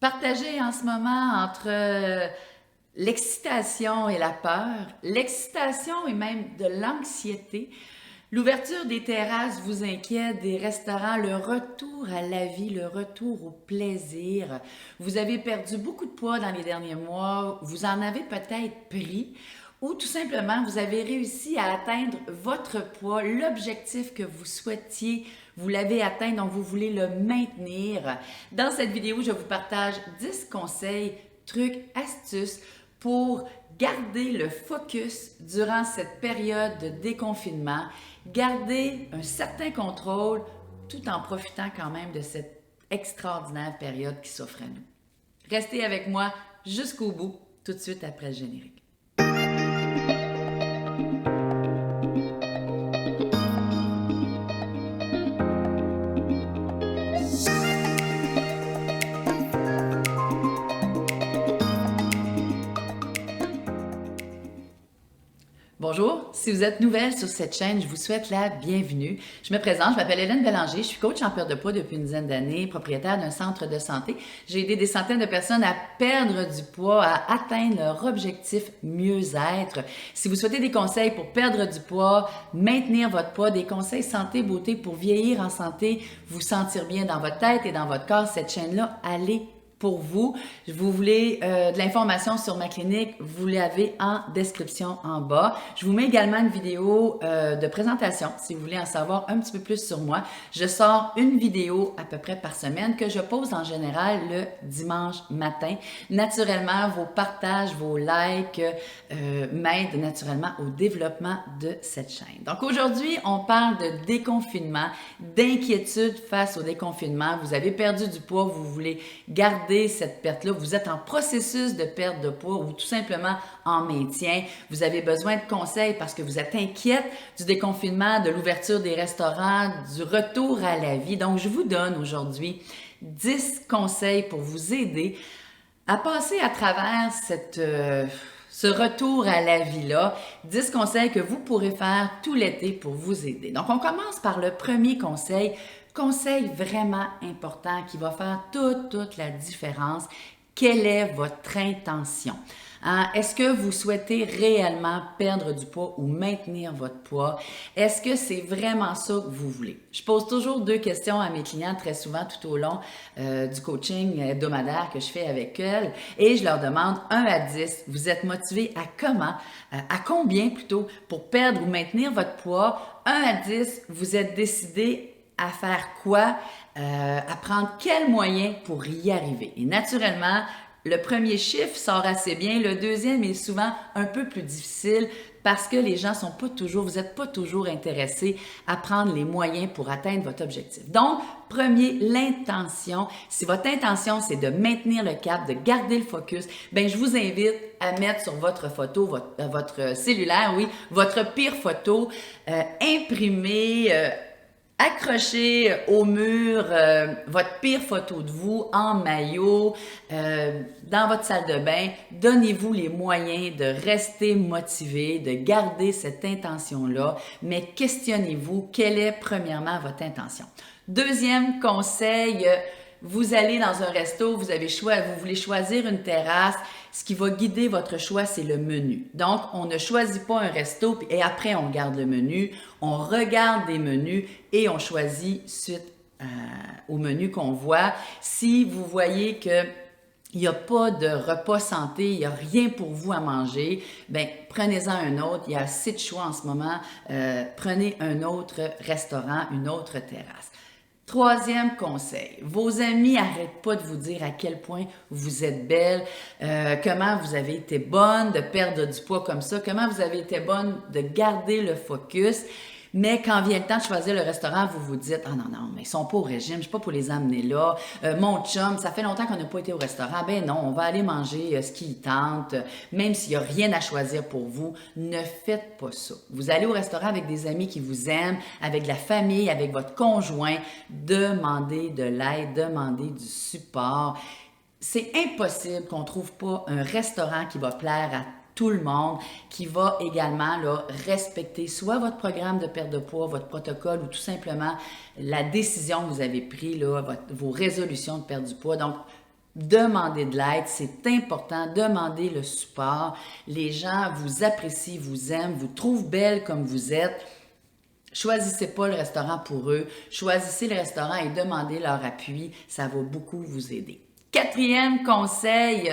partagé en ce moment entre l'excitation et la peur, l'excitation et même de l'anxiété. L'ouverture des terrasses vous inquiète, des restaurants, le retour à la vie, le retour au plaisir. Vous avez perdu beaucoup de poids dans les derniers mois, vous en avez peut-être pris, ou tout simplement vous avez réussi à atteindre votre poids, l'objectif que vous souhaitiez, vous l'avez atteint, donc vous voulez le maintenir. Dans cette vidéo, je vous partage 10 conseils, trucs, astuces pour garder le focus durant cette période de déconfinement, garder un certain contrôle tout en profitant quand même de cette extraordinaire période qui s'offre à nous. Restez avec moi jusqu'au bout, tout de suite après le générique. Bonjour, si vous êtes nouvelle sur cette chaîne, je vous souhaite la bienvenue. Je me présente, je m'appelle Hélène Bélanger, je suis coach en perte de poids depuis une dizaine d'années, propriétaire d'un centre de santé. J'ai aidé des centaines de personnes à perdre du poids, à atteindre leur objectif mieux-être. Si vous souhaitez des conseils pour perdre du poids, maintenir votre poids, des conseils santé, beauté pour vieillir en santé, vous sentir bien dans votre tête et dans votre corps, cette chaîne-là, allez pour vous. Vous voulez de l'information sur ma clinique, vous l'avez en description en bas. Je vous mets également une vidéo de présentation si vous voulez en savoir un petit peu plus sur moi. Je sors une vidéo à peu près par semaine que je pose en général le dimanche matin. Naturellement, vos partages, vos likes m'aident naturellement au développement de cette chaîne. Donc aujourd'hui, on parle de déconfinement, d'inquiétude face au déconfinement. Vous avez perdu du poids, vous voulez garder cette perte-là, vous êtes en processus de perte de poids ou tout simplement en maintien, vous avez besoin de conseils parce que vous êtes inquiète du déconfinement, de l'ouverture des restaurants, du retour à la vie. Donc, je vous donne aujourd'hui 10 conseils pour vous aider à passer à travers ce retour à la vie-là, 10 conseils que vous pourrez faire tout l'été pour vous aider. Donc, on commence par le premier conseil. Conseil vraiment important qui va faire toute la différence. Quelle est votre intention? Est-ce que vous souhaitez réellement perdre du poids ou maintenir votre poids? Est-ce que c'est vraiment ça que vous voulez? Je pose toujours 2 questions à mes clients très souvent tout au long du coaching hebdomadaire que je fais avec elles et je leur demande 1 à 10. Vous êtes motivé à comment? À combien plutôt pour perdre ou maintenir votre poids? 1 à 10, vous êtes décidé à faire quoi, à prendre quels moyens pour y arriver. Et naturellement, le premier chiffre sort assez bien, le deuxième est souvent un peu plus difficile parce que les gens sont pas toujours, vous n'êtes pas toujours intéressés à prendre les moyens pour atteindre votre objectif. Donc, premier, l'intention. Si votre intention, c'est de maintenir le cap, de garder le focus, ben je vous invite à mettre sur votre photo, votre cellulaire, oui, votre pire photo, imprimée, accrochez au mur votre pire photo de vous en maillot, dans votre salle de bain. Donnez-vous les moyens de rester motivé, de garder cette intention-là, mais questionnez-vous quelle est premièrement votre intention. Deuxième conseil, vous allez dans un resto, vous voulez choisir une terrasse. Ce qui va guider votre choix, c'est le menu. Donc, on ne choisit pas un resto et après, on regarde le menu. On regarde des menus et on choisit suite au menu qu'on voit. Si vous voyez que il n'y a pas de repas santé, il n'y a rien pour vous à manger, ben prenez-en un autre. Il y a assez de choix en ce moment. Prenez un autre restaurant, une autre terrasse. Troisième conseil, vos amis n'arrêtent pas de vous dire à quel point vous êtes belle, comment vous avez été bonne de perdre du poids comme ça, comment vous avez été bonne de garder le focus. Mais quand vient le temps de choisir le restaurant, vous vous dites « Ah non, mais ils sont pas au régime, je suis pas pour les amener là. Mon chum, ça fait longtemps qu'on n'a pas été au restaurant. Ben non, on va aller manger ce qui tente. Même s'il n'y a rien à choisir pour vous, ne faites pas ça. Vous allez au restaurant avec des amis qui vous aiment, avec la famille, avec votre conjoint. Demandez de l'aide, demandez du support. C'est impossible qu'on ne trouve pas un restaurant qui va plaire à tout le monde, qui va également là, respecter soit votre programme de perte de poids, votre protocole ou tout simplement la décision que vous avez prise, vos résolutions de perte du poids. Donc, Demandez de l'aide, c'est important, demandez le support. Les gens vous apprécient, vous aiment, vous trouvent belle comme vous êtes. Choisissez pas le restaurant pour eux, choisissez le restaurant et demandez leur appui, ça va beaucoup vous aider. Quatrième conseil,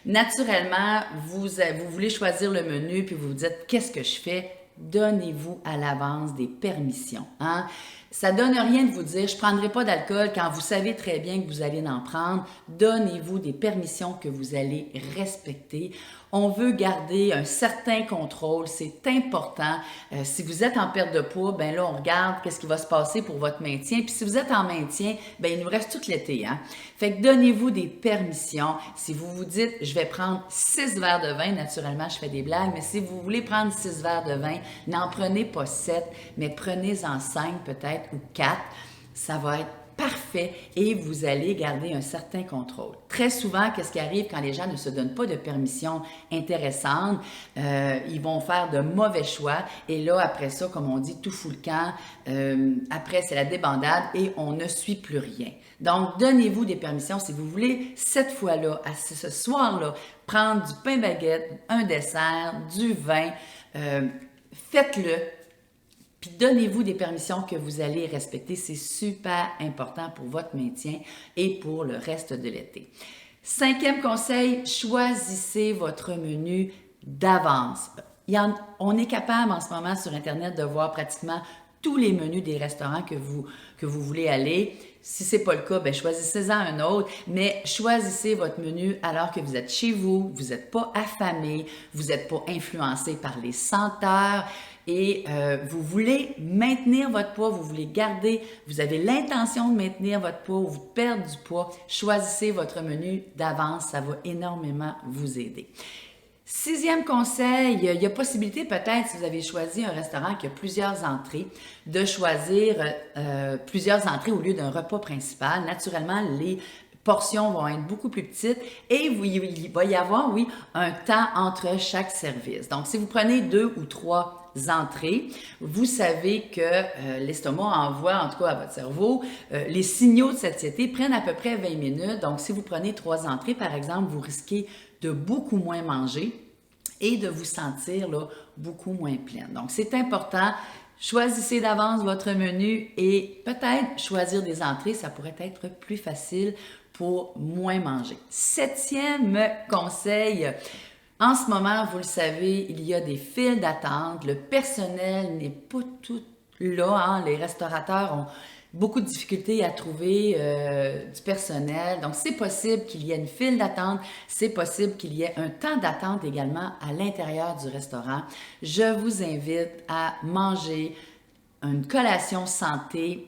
naturellement, vous voulez choisir le menu puis vous vous dites qu'est-ce que je fais? Donnez-vous à l'avance des permissions. Hein? Ça ne donne rien de vous dire je ne prendrai pas d'alcool quand vous savez très bien que vous allez en prendre. Donnez-vous des permissions que vous allez respecter. On veut garder un certain contrôle, c'est important. Si vous êtes en perte de poids, ben là, on regarde qu'est-ce qui va se passer pour votre maintien. Puis si vous êtes en maintien, ben il nous reste tout l'été. Hein? Fait que donnez-vous des permissions. Si vous vous dites, je vais prendre 6 verres de vin, naturellement, je fais des blagues, mais si vous voulez prendre 6 verres de vin, n'en prenez pas 7, mais prenez-en 5 peut-être ou 4. Ça va être parfait et vous allez garder un certain contrôle. Très souvent, qu'est-ce qui arrive quand les gens ne se donnent pas de permission intéressante? Ils vont faire de mauvais choix et là, après ça, comme on dit, tout fout le camp. Après, c'est la débandade et on ne suit plus rien. Donc, donnez-vous des permissions si vous voulez, cette fois-là, ce soir-là, prendre du pain baguette, un dessert, du vin, faites-le. Puis donnez-vous des permissions que vous allez respecter. C'est super important pour votre maintien et pour le reste de l'été. Cinquième conseil, choisissez votre menu d'avance. On est capable en ce moment sur Internet de voir pratiquement tous les menus des restaurants que vous voulez aller. Si ce n'est pas le cas, ben choisissez-en un autre, mais choisissez votre menu alors que vous êtes chez vous, vous n'êtes pas affamé, vous n'êtes pas influencé par les senteurs et vous voulez maintenir votre poids, vous voulez garder, vous avez l'intention de maintenir votre poids ou de perdre du poids, choisissez votre menu d'avance, ça va énormément vous aider. Sixième conseil, il y a possibilité peut-être, si vous avez choisi un restaurant qui a plusieurs entrées, de choisir plusieurs entrées au lieu d'un repas principal. Naturellement, les portions vont être beaucoup plus petites et il va y avoir, oui, un temps entre chaque service. Donc, si vous prenez 2 ou 3 entrées, vous savez que l'estomac envoie, en tout cas à votre cerveau, les signaux de satiété prennent à peu près 20 minutes. Donc, si vous prenez 3 entrées, par exemple, vous risquez de beaucoup moins manger et de vous sentir là, beaucoup moins pleine. Donc, c'est important. Choisissez d'avance votre menu et peut-être choisir des entrées, ça pourrait être plus facile pour moins manger. Septième conseil, en ce moment, vous le savez, il y a des files d'attente. Le personnel n'est pas tout là. Hein? Les restaurateurs ont beaucoup de difficultés à trouver du personnel. Donc, c'est possible qu'il y ait une file d'attente. C'est possible qu'il y ait un temps d'attente également à l'intérieur du restaurant. Je vous invite à manger une collation santé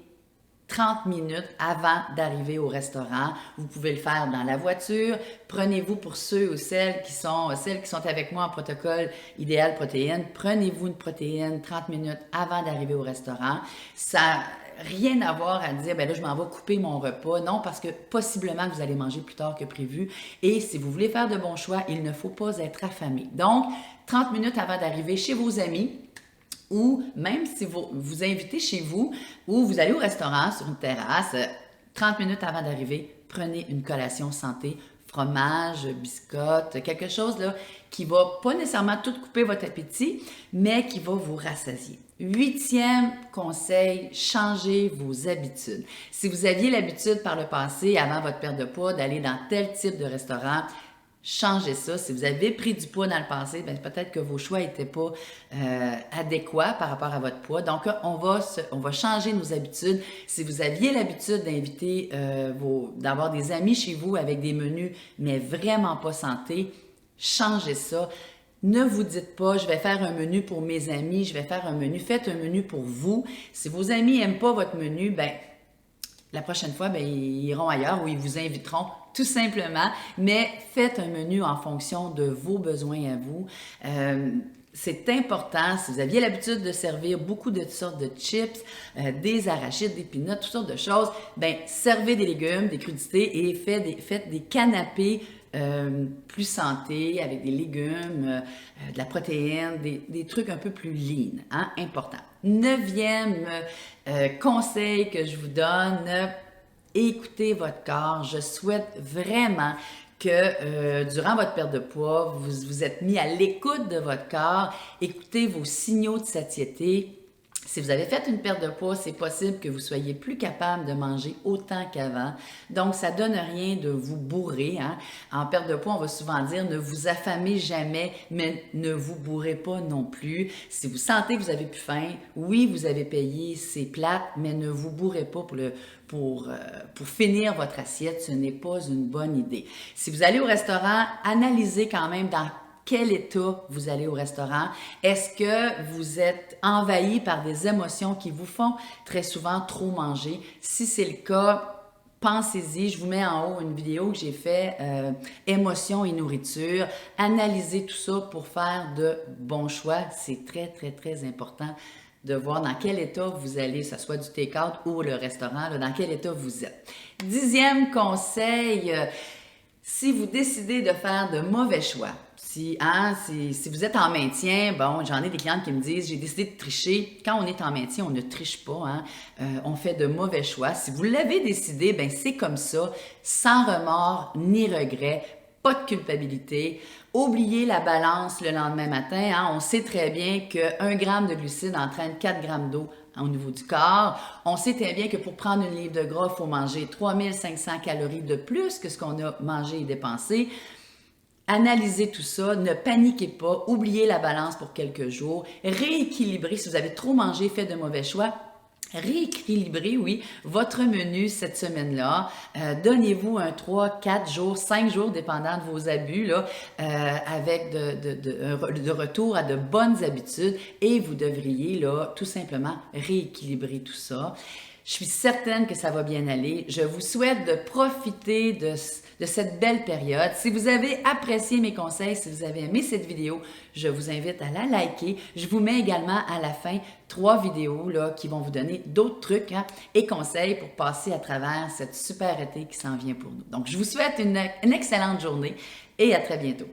30 minutes avant d'arriver au restaurant. Vous pouvez le faire dans la voiture. Prenez-vous pour ceux ou celles qui sont avec moi en protocole idéal protéines. Prenez-vous une protéine 30 minutes avant d'arriver au restaurant. Ça n'a rien à voir à dire, ben là, je m'en vais couper mon repas. Non, parce que possiblement que vous allez manger plus tard que prévu. Et si vous voulez faire de bons choix, il ne faut pas être affamé. Donc, 30 minutes avant d'arriver chez vos amis, ou même si vous invitez chez vous ou vous allez au restaurant sur une terrasse, 30 minutes avant d'arriver, prenez une collation santé, fromage, biscotte, quelque chose là, qui va pas nécessairement tout couper votre appétit, mais qui va vous rassasier. Huitième conseil, changez vos habitudes. Si vous aviez l'habitude par le passé, avant votre perte de poids, d'aller dans tel type de restaurant, changez ça. Si vous avez pris du poids dans le passé, bien, peut-être que vos choix n'étaient pas adéquats par rapport à votre poids. Donc, on va changer nos habitudes. Si vous aviez l'habitude d'inviter, d'avoir des amis chez vous avec des menus, mais vraiment pas santé, changez ça. Ne vous dites pas, je vais faire un menu pour mes amis, je vais faire un menu. Faites un menu pour vous. Si vos amis n'aiment pas votre menu, bien, la prochaine fois, bien, ils iront ailleurs ou ils vous inviteront tout simplement, mais faites un menu en fonction de vos besoins à vous. C'est important, si vous aviez l'habitude de servir beaucoup de sortes de chips, des arachides, des peanuts, toutes sortes de choses, bien, servez des légumes, des crudités et faites des canapés plus santé, avec des légumes, de la protéine, des trucs un peu plus lean, hein, important. Neuvième conseil que je vous donne, écoutez votre corps. Je souhaite vraiment que durant votre perte de poids, vous vous êtes mis à l'écoute de votre corps, écoutez vos signaux de satiété. Si vous avez fait une perte de poids, c'est possible que vous soyez plus capable de manger autant qu'avant. Donc, ça donne rien de vous bourrer. Hein? En perte de poids, on va souvent dire ne vous affamez jamais, mais ne vous bourrez pas non plus. Si vous sentez que vous avez plus faim, oui, vous avez payé, c'est plate, mais ne vous bourrez pas pour finir votre assiette. Ce n'est pas une bonne idée. Si vous allez au restaurant, analysez quand même dans quel état vous allez au restaurant. Est-ce que vous êtes envahi par des émotions qui vous font très souvent trop manger? Si c'est le cas, pensez-y. Je vous mets en haut une vidéo que j'ai fait, émotions et nourriture. Analysez tout ça pour faire de bons choix. C'est très, très, très important de voir dans quel état vous allez, que ce soit du take-out ou le restaurant, là, dans quel état vous êtes. 10e conseil, si vous décidez de faire de mauvais choix, si vous êtes en maintien, bon, j'en ai des clientes qui me disent, j'ai décidé de tricher. Quand on est en maintien, on ne triche pas, hein? On fait de mauvais choix. Si vous l'avez décidé, ben c'est comme ça, sans remords ni regrets, pas de culpabilité. Oubliez la balance le lendemain matin. Hein? On sait très bien que 1 gramme de glucides entraîne 4 grammes d'eau au niveau du corps. On sait très bien que pour prendre une livre de gras, il faut manger 3500 calories de plus que ce qu'on a mangé et dépensé. Analysez tout ça, ne paniquez pas, oubliez la balance pour quelques jours, rééquilibrez. Si vous avez trop mangé, fait de mauvais choix, rééquilibrez, oui, votre menu cette semaine-là. Donnez-vous un 3, 4 jours, 5 jours, dépendant de vos abus, là, avec de retour à de bonnes habitudes et vous devriez là, tout simplement rééquilibrer tout ça. Je suis certaine que ça va bien aller. Je vous souhaite de profiter de cette belle période. Si vous avez apprécié mes conseils, si vous avez aimé cette vidéo, je vous invite à la liker. Je vous mets également à la fin 3 vidéos là, qui vont vous donner d'autres trucs et conseils pour passer à travers cette super été qui s'en vient pour nous. Donc, je vous souhaite une excellente journée et à très bientôt.